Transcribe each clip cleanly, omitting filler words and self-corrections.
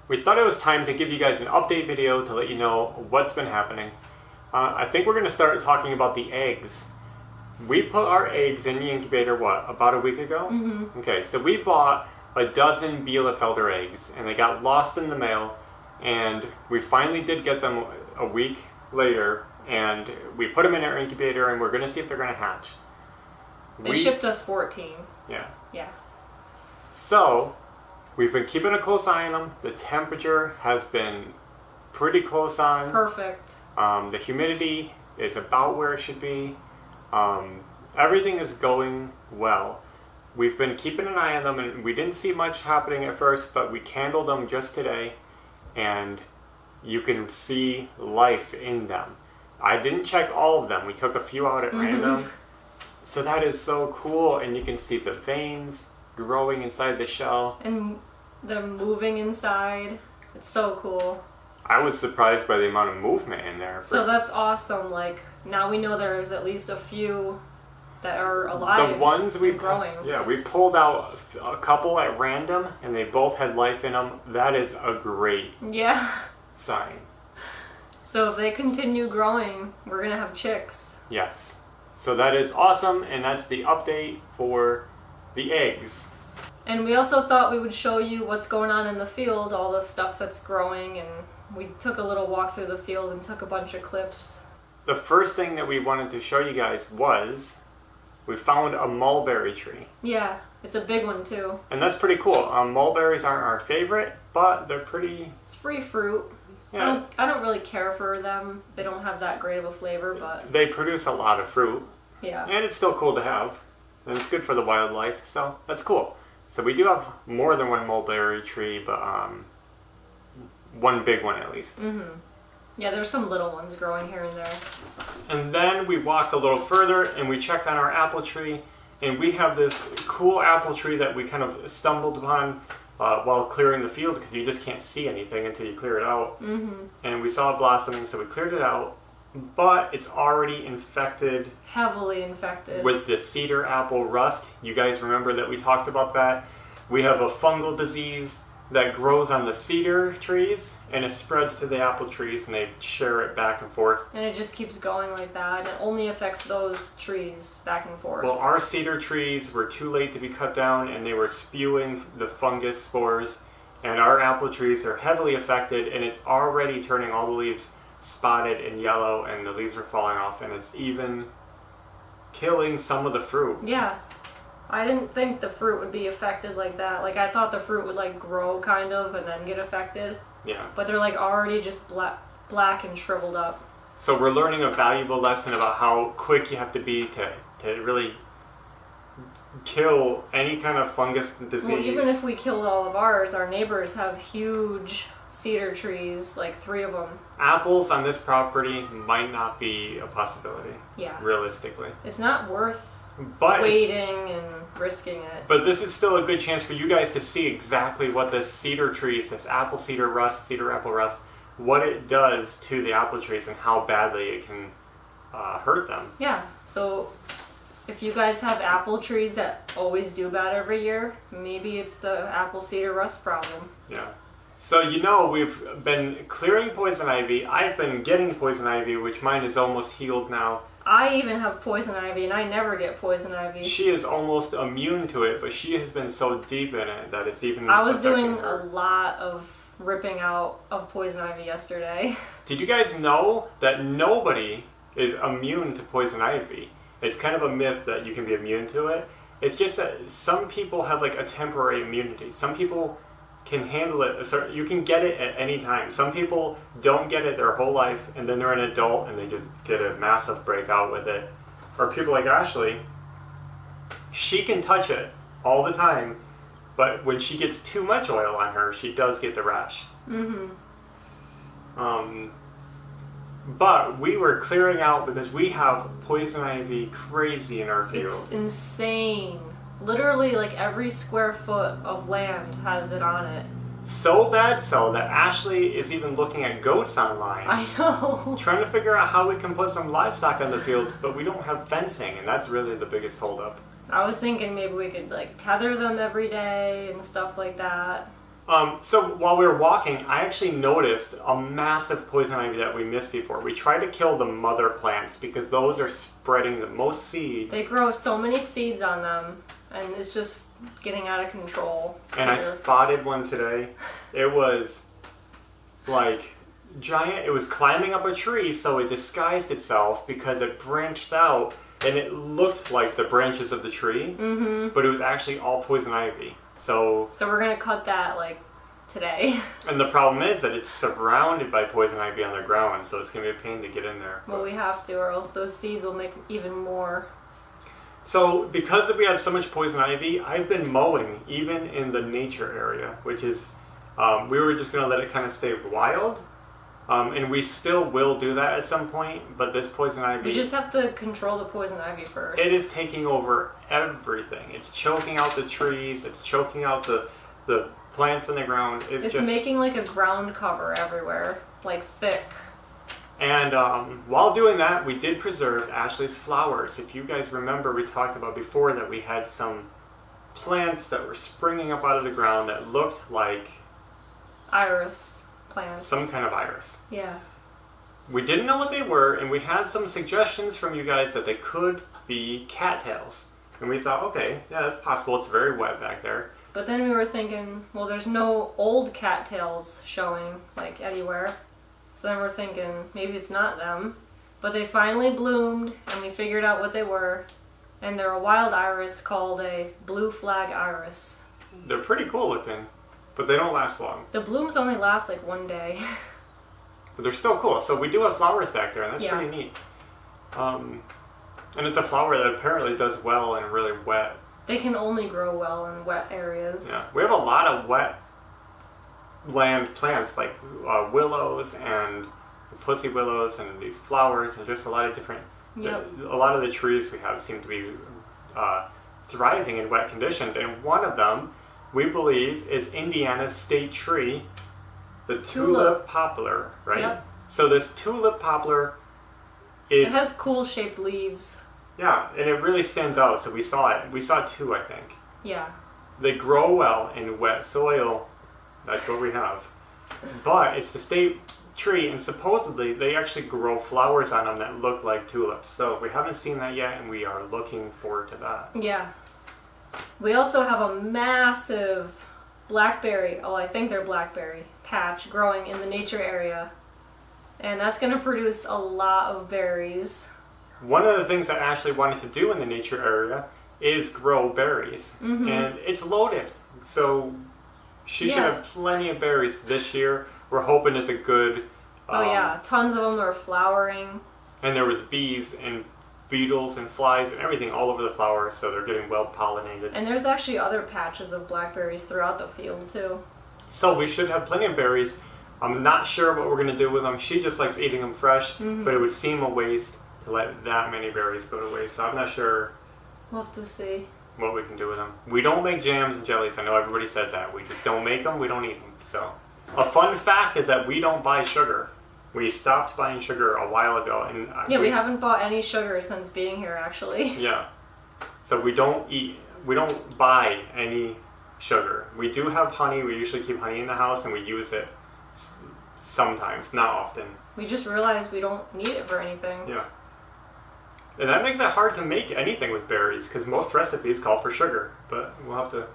we thought it was time to give you guys an update video to let you know what's been happening. I think we're going to start talking about the eggs. We put our eggs in the incubator, about a week ago? Mm-hmm. Okay, so we bought a dozen Bielefelder eggs, and they got lost in the mail, and we finally did get them a week later, and we put them in our incubator, and we're going to see if they're going to hatch. They shipped us 14. Yeah. Yeah. So, we've been keeping a close eye on them. The temperature has been pretty close on. Perfect. The humidity is about where it should be. Everything is going well. We've been keeping an eye on them, and we didn't see much happening at first, but we candled them just today, and you can see life in them. I didn't check all of them. We took a few out at random. So that is so cool, and you can see the veins growing inside the shell. And them moving inside. It's so cool. I was surprised by the amount of movement in there. So that's awesome. Like, now we know there's at least a few that are alive. The ones we growing. Yeah, we pulled out a couple at random, and they both had life in them. That is a great sign. So if they continue growing, we're gonna have chicks. Yes. So that is awesome, and that's the update for the eggs. And we also thought we would show you what's going on in the field, all the stuff that's growing, and we took a little walk through the field and took a bunch of clips. The first thing that we wanted to show you guys was we found a mulberry tree. Yeah, it's a big one too. And that's pretty cool. Mulberries aren't our favorite, but they're pretty... It's free fruit. Yeah. I don't really care for them. They don't have that great of a flavor, but... They produce a lot of fruit. Yeah. And it's still cool to have. And it's good for the wildlife, so that's cool. So we do have more than one mulberry tree, but one big one at least. Mm-hmm. Yeah, there's some little ones growing here and there. And then we walked a little further and we checked on our apple tree, and we have this cool apple tree that we kind of stumbled upon while clearing the field, because you just can't see anything until you clear it out. Mm-hmm. And we saw it blossoming, so we cleared it out, but it's already infected. Heavily infected. With the cedar apple rust. You guys remember that we talked about that? We have a fungal disease that grows on the cedar trees, and it spreads to the apple trees, and they share it back and forth. And it just keeps going like that, and it only affects those trees back and forth. Well, our cedar trees were too late to be cut down, and they were spewing the fungus spores, and our apple trees are heavily affected, and it's already turning all the leaves spotted and yellow, and the leaves are falling off, and it's even killing some of the fruit. Yeah. I didn't think the fruit would be affected like that. Like, I thought the fruit would, like, grow kind of and then get affected. Yeah. But they're, like, already just black and shriveled up. So we're learning a valuable lesson about how quick you have to be to really kill any kind of fungus disease. Well, even if we killed all of ours, our neighbors have huge cedar trees, like 3 of them. Apples on this property might not be a possibility. Yeah. Realistically. It's not worth but waiting and risking it. But this is still a good chance for you guys to see exactly what this cedar trees, this apple cedar rust, cedar apple rust, what it does to the apple trees and how badly it can hurt them. Yeah. So if you guys have apple trees that always do bad every year, maybe it's the apple cedar rust problem. Yeah. So we've been clearing poison ivy. I've been getting poison ivy, which mine is almost healed now. I even have poison ivy, and I never get poison ivy. She is almost immune to it, but she has been so deep in it that it's even I was doing her. a lot of ripping out of poison ivy yesterday. Did you guys know that nobody is immune to poison ivy? It's kind of a myth that you can be immune to it. It's just that some people have like a temporary immunity. Some people can handle it. You can get it at any time. Some people don't get it their whole life, and then they're an adult and they just get a massive breakout with it. Or people like Ashley, she can touch it all the time, but when she gets too much oil on her, she does get the rash. Mm-hmm. But we were clearing out because we have poison ivy crazy in our field. It's insane. Literally, like, every square foot of land has it on it. So bad so that Ashley is even looking at goats online. I know. Trying to figure out how we can put some livestock on the field, but we don't have fencing, and that's really the biggest holdup. I was thinking maybe we could, like, tether them every day and stuff like that. So while we were walking, I actually noticed a massive poison ivy that we missed before. We tried to kill the mother plants because those are spreading the most seeds. They grow so many seeds on them, and it's just getting out of control. And I spotted one today. It was like giant. It was climbing up a tree, so it disguised itself because it branched out, and it looked like the branches of the tree, but it was actually all poison ivy. So we're gonna cut that like today. And the problem is that it's surrounded by poison ivy on the ground, so it's gonna be a pain to get in there. Well, we have to, or else those seeds will make even more. So because we have so much poison ivy, I've been mowing even in the nature area, which is we were just gonna let it kind of stay wild, and we still will do that at some point. But this poison ivy, We just have to control the poison ivy first. it is taking over everything. It's choking out the trees. It's choking out the plants in the ground. It's just making like a ground cover everywhere, like thick. And while doing that, we did preserve Ashley's flowers. If you guys remember, we talked about before that we had some plants that were springing up out of the ground that looked like Iris plants. some kind of iris. Yeah. We didn't know what they were, and we had some suggestions from you guys that they could be cattails. And we thought, okay, yeah, that's possible. It's very wet back there. But then we were thinking, well, there's no old cattails showing like anywhere. So then we're thinking, maybe it's not them. But they finally bloomed, and we figured out what they were. And they're a wild iris called a blue flag iris. They're pretty cool looking, but they don't last long. The blooms only last like one day. But they're still cool. So we do have flowers back there, and that's Yeah. pretty neat. And it's a flower that apparently does well in really wet. They can only grow well in wet areas. Yeah, we have a lot of wet land plants like willows and pussy willows and these flowers and just a lot of different. Yep. A lot of the trees we have seem to be thriving in wet conditions, and one of them, we believe, is Indiana's state tree, the tulip poplar, right? Yep. So this tulip poplar It is has cool shaped leaves. yeah, and it really stands out. So we saw it. We saw two, I think. Yeah. They grow well in wet soil. That's what we have. But it's the state tree, and supposedly they actually grow flowers on them that look like tulips. So we haven't seen that yet, and we are looking forward to that. Yeah. We also have a massive blackberry, I think they're blackberry, patch growing in the nature area. And that's going to produce a lot of berries. One of the things that Ashley wanted to do in the nature area is grow berries. Mm-hmm. And it's loaded. So she should Yeah. have plenty of berries this year. We're hoping it's a good... Oh yeah, tons of them are flowering. And there was bees and beetles and flies and everything all over the flower, so they're getting well pollinated. And there's actually other patches of blackberries throughout the field too. So we should have plenty of berries. I'm not sure what we're going to do with them. She just likes eating them fresh, but it would seem a waste to let that many berries go to waste. So I'm not sure We'll have to see. what we can do with them. We don't make jams and jellies. I know everybody says that. We just don't make them. We don't eat them. So a fun fact is that we don't buy sugar. We stopped buying sugar a while ago. And Yeah, we haven't bought any sugar since being here actually. Yeah. So we don't buy any sugar. We do have honey. We usually keep honey in the house, and we use it sometimes, not often. We just realized we don't need it for anything. Yeah. And that makes it hard to make anything with berries, because most recipes call for sugar, but we'll have to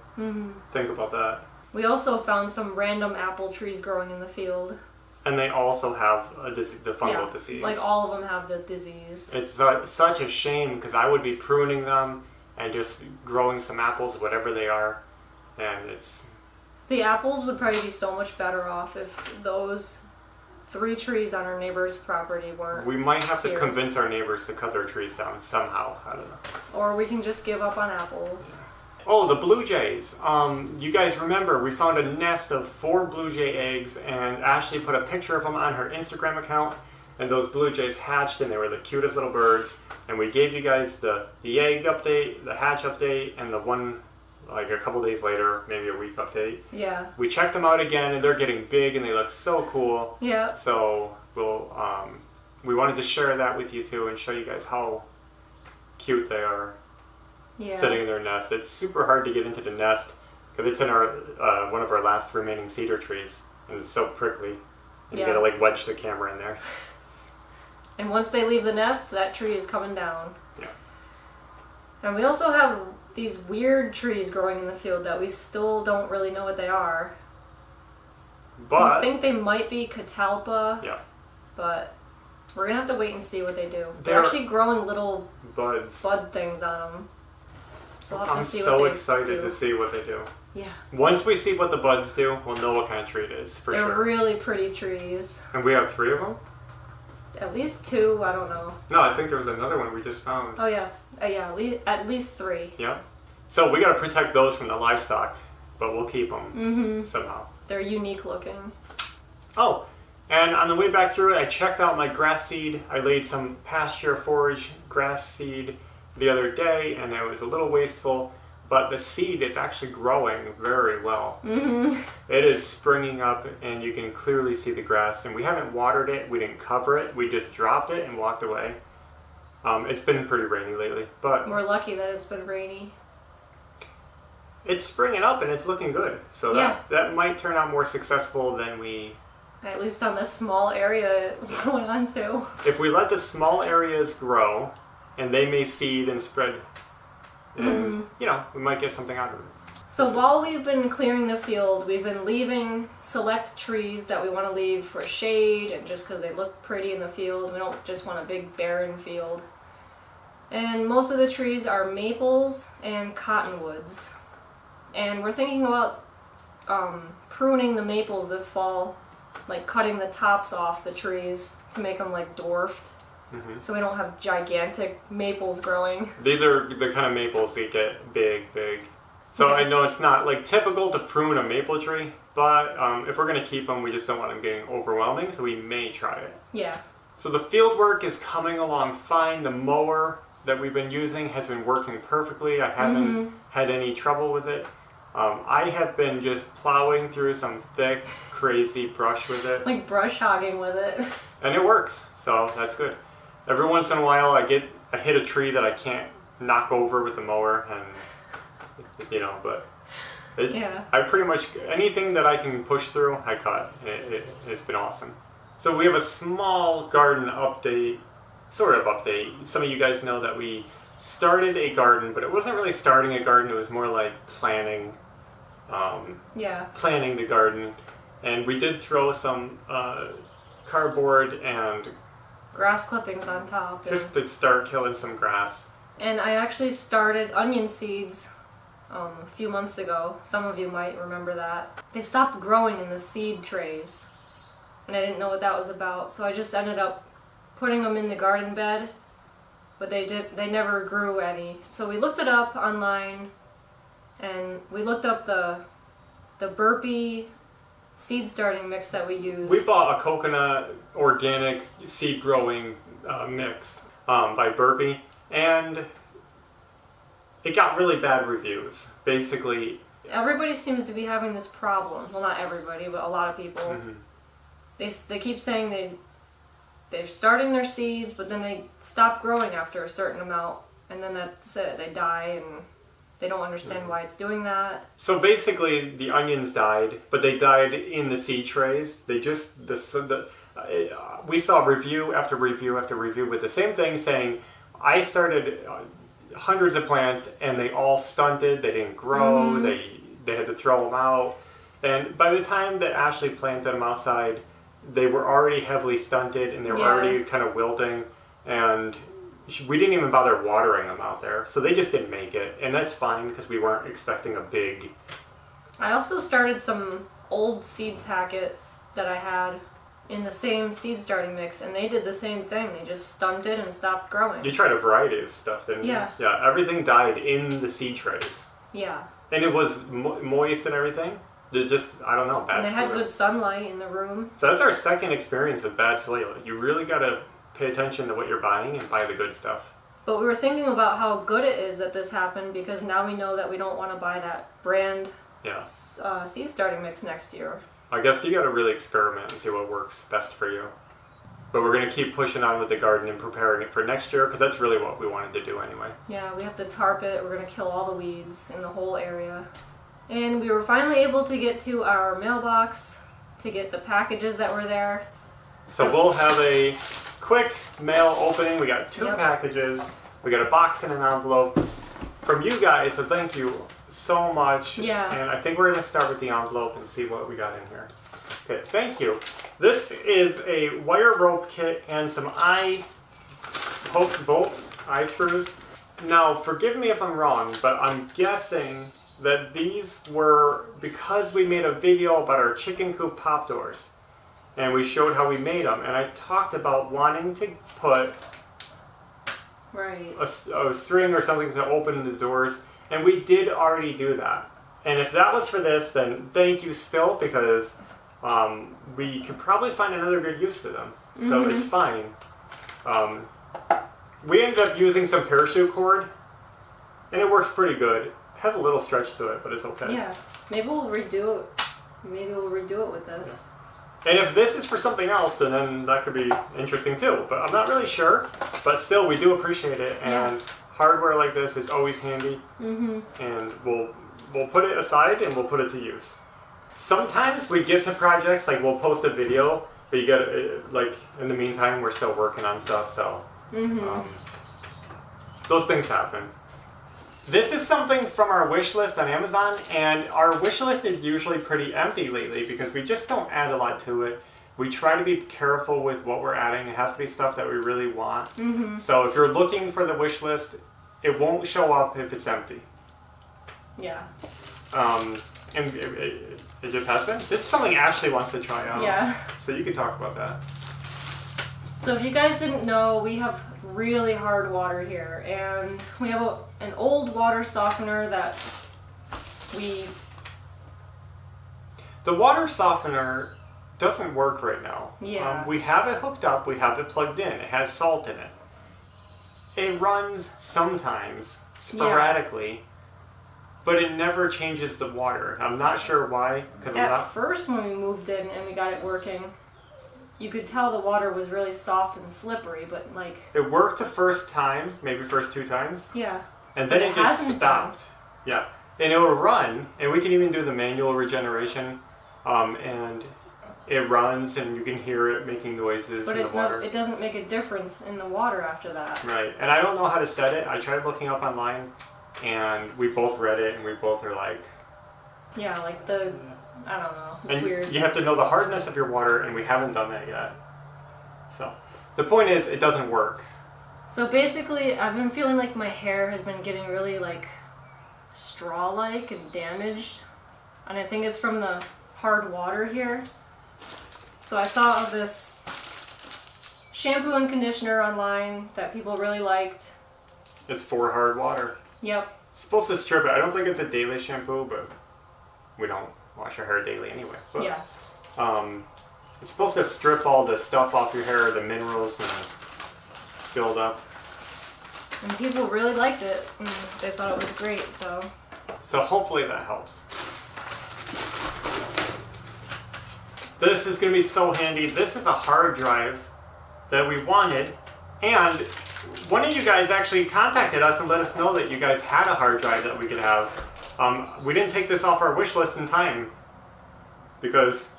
think about that. We also found some random apple trees growing in the field. And they also have the fungal Yeah, disease. like all of them have the disease. It's such a shame, because I would be pruning them and just growing some apples, whatever they are, and it's... The apples would probably be so much better off if those 3 trees on our neighbor's property weren't. We might have to here. convince our neighbors to cut their trees down somehow. I don't know. Or we can just give up on apples. Oh, the blue jays. You guys remember we found a nest of 4 blue jay eggs, and Ashley put a picture of them on her Instagram account, and those blue jays hatched, and they were the cutest little birds. And we gave you guys the egg update, the hatch update, and the one like a couple days later, maybe a week update. Yeah. We checked them out again, and they're getting big, and they look so cool. Yeah. So we wanted to share that with you too, and show you guys how cute they are. Yeah. Sitting in their nest. It's super hard to get into the nest because it's in our one of our last remaining cedar trees, and it's so prickly. And Yeah. you gotta like wedge the camera in there. And once they leave the nest, that tree is coming down. Yeah. And we also have these weird trees growing in the field that we still don't really know what they are. But I think they might be catalpa. yeah, But we're gonna have to wait and see what they do. They're They're- actually growing little buds. bud things on them. So we'll have I'm to see so what they excited do. to see what they do. Yeah, Once we see what the buds do, we'll know what kind of tree it is for they're sure. really pretty trees. And we have 3 of them? At least 2, I don't know. No, I think there was another one we just found. Oh yeah, yeah, at least 3. Yeah. So we gotta protect those from the livestock, but we'll keep them Mm-hmm. somehow. They're unique looking. Oh, and on the way back through it, I checked out my grass seed. I laid some pasture forage grass seed the other day, and it was a little wasteful, but the seed is actually growing very well. Mm-hmm. It is springing up, and you can clearly see the grass. And we haven't watered it. We didn't cover it. We just dropped it and walked away. It's been pretty rainy lately, but We're lucky that it's been rainy. it's springing up and it's looking good. So Yeah. that might turn out more successful than we... At least on this small area it went on to. If we let the small areas grow, and they may seed and spread, and, you know, we might get something out of it. So while we've been clearing the field, we've been leaving select trees that we want to leave for shade and just because they look pretty in the field. We don't just want a big barren field. And most of the trees are maples and cottonwoods. And we're thinking about pruning the maples this fall, like cutting the tops off the trees to make them like dwarfed. Mm-hmm. So we don't have gigantic maples growing. These are the kind of maples that get big. So Yeah. I know it's not like typical to prune a maple tree, but if we're going to keep them, we just don't want them getting overwhelming, so we may try it. Yeah. So the field work is coming along fine. The mower that we've been using has been working perfectly. I haven't had any trouble with it. I have been just plowing through some thick, crazy brush with it. Like brush hogging with it. And it works, so that's good. Every once in a while I hit a tree that I can't knock over with the mower, and you know, but it's I pretty much anything that I can push through I cut. It's been awesome. So we have a small garden update, sort of update. Some of you guys know that we started a garden, but it wasn't really starting a garden, it was more like planning planning the garden. And we did throw some cardboard and Grass clippings on top. just to start killing some grass. And I actually started onion seeds a few months ago. Some of you might remember that. They stopped growing in the seed trays. And I didn't know what that was about. So I just ended up putting them in the garden bed. But they never grew any. So we looked it up online. And we looked up the burpee seed starting mix that we used. We bought a coconut organic seed growing mix by Burpee, and it got really bad reviews. Basically, everybody seems to be having this problem. Well, not everybody, but a lot of people. They keep saying they're starting their seeds, but then they stop growing after a certain amount, and then that's it. They die, and they don't understand why it's doing that. So basically, the onions died, but they died in the seed trays. They just we saw review after review after review with the same thing saying, I started hundreds of plants and they all stunted. They didn't grow. They had to throw them out. And by the time that Ashley planted them outside, they were already heavily stunted and they were already kind of wilting. And we didn't even bother watering them out there, so they just didn't make it, and that's fine because we weren't expecting a big... I also started some old seed packet that I had in the same seed starting mix, and they did the same thing. They just stunted and stopped growing. You tried a variety of stuff, didn't you? Yeah. Yeah, everything died in the seed trays. Yeah. And it was moist and everything? Just, I don't know, bad And they had soil. good sunlight in the room. So that's our second experience with bad soil. You really gotta pay attention to what you're buying and buy the good stuff. But we were thinking about how good it is that this happened, because now we know that we don't want to buy that brand seed starting mix next year. I guess you gotta really experiment and see what works best for you. But we're gonna keep pushing on with the garden and preparing it for next year, because that's really what we wanted to do anyway. Yeah, we have to tarp it. We're going to kill all the weeds in the whole area. And we were finally able to get to our mailbox to get the packages that were there. So we'll have a quick mail opening. We got 2 Yep. packages. We got a box and an envelope from you guys, so thank you so much. Yeah. And I think we're going to start with the envelope and see what we got in here. Okay, thank you. This is a wire rope kit and some eye bolts, eye screws. Now, forgive me if I'm wrong, but I'm guessing that these were because we made a video about our chicken coop pop doors. And we showed how we made them. And I talked about wanting to put Right. a string or something to open the doors. And we did already do that. And if that was for this, then thank you still, because we could probably find another good use for them. So it's fine. We ended up using some parachute cord, and it works pretty good. It has a little stretch to it, but it's okay. Yeah. Maybe we'll redo it. Maybe we'll redo it with this. Yeah. And if this is for something else, then that could be interesting too. But I'm not really sure. But still, we do appreciate it. And hardware like this is always handy. And we'll put it aside and we'll put it to use. Sometimes we get to projects, like we'll post a video, but you get like in the meantime we're still working on stuff. So those things happen. This is something from our wish list on Amazon, and our wish list is usually pretty empty lately because we just don't add a lot to it. We try to be careful with what we're adding. It has to be stuff that we really want. So if you're looking for the wish list, it won't show up if it's empty. Yeah. And it just has been. This is something Ashley wants to try out. Yeah. So you can talk about that. So if you guys didn't know, we have really hard water here, and we have an old water softener that The water softener doesn't work right now. Yeah. We have it hooked up, we have it plugged in, it has salt in it. It runs sometimes, sporadically, but it never changes the water. I'm not sure why, because At first when we moved in and we got it working, you could tell the water was really soft and slippery, but like... It worked the first time, maybe first 2 times. Yeah. And then But it just hasn't stopped. Yeah. And it will run, and we can even do the manual regeneration, and it runs and you can hear it making noises in the water. But it doesn't make a difference in the water after that. Right. And I don't know how to set it. I tried looking up online, and we both read it, and we both are like... Yeah, like I don't know. It's and weird. You have to know the hardness of your water, and we haven't done that yet. So, the point is, it doesn't work. So basically, I've been feeling like my hair has been getting really like straw-like and damaged. And I think it's from the hard water here. So I saw this shampoo and conditioner online that people really liked. It's for hard water. Yep. It's supposed to strip it. I don't think it's a daily shampoo, but we don't wash our hair daily anyway. But, Yeah. It's supposed to strip all the stuff off your hair, the minerals and build up. And people really liked it. And they thought it was great, so... So hopefully that helps. This is going to be so handy. This is a hard drive that we wanted, and one of you guys actually contacted us and let us know that you guys had a hard drive that we could have. We didn't take this off our wish list in time because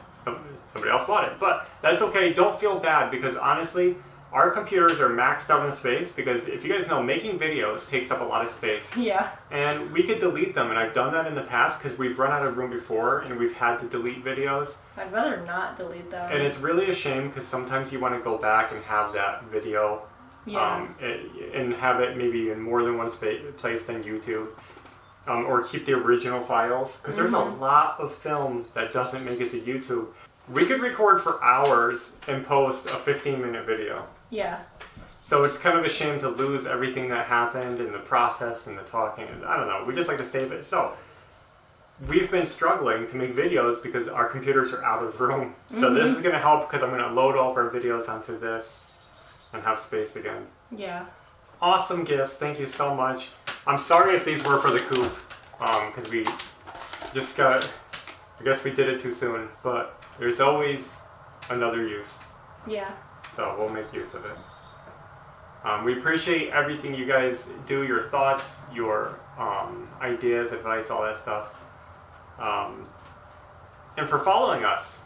somebody else bought it, but that's okay. Don't feel bad, because honestly, our computers are maxed out in space, because if you guys know, making videos takes up a lot of space. Yeah. And we could delete them, and I've done that in the past because we've run out of room before and we've had to delete videos. I'd rather not delete them. And it's really a shame because sometimes you want to go back and have that video, Yeah. and have it maybe in more than one place than YouTube. Or keep the original files, because there's a lot of film that doesn't make it to YouTube. We could record for hours and post a 15-minute video. Yeah. So it's kind of a shame to lose everything that happened in the process and the talking. I don't know, we just like to save it. So we've been struggling to make videos because our computers are out of room. So this is going to help, because I'm going to load all of our videos onto this and have space again. Yeah. Awesome gifts, thank you so much. I'm sorry if these were for the coop, because we just got, I guess we did it too soon, but there's always another use. Yeah. So we'll make use of it. We appreciate everything you guys do, your thoughts, your ideas, advice, all that stuff. And for following us.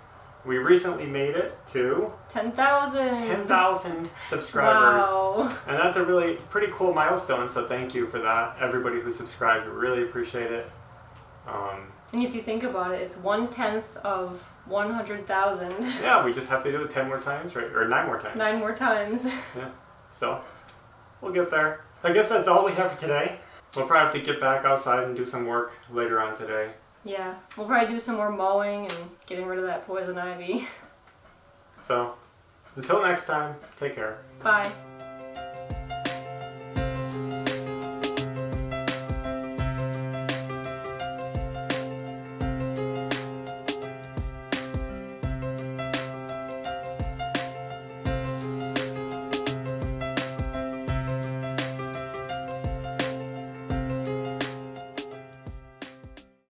We recently made it to 10,000. 10,000 subscribers. Wow. And that's a really pretty cool milestone, so thank you for that. Everybody who subscribed, we really appreciate it. And if you think about it, it's 1/10 of 100,000. Yeah, we just have to do it 10 more times, right? Or 9 more times. 9 more times. Yeah, so we'll get there. I guess that's all we have for today. We'll probably have to get back outside and do some work later on today. Yeah, we'll probably do some more mowing and getting rid of that poison ivy. So, until next time, take care. Bye.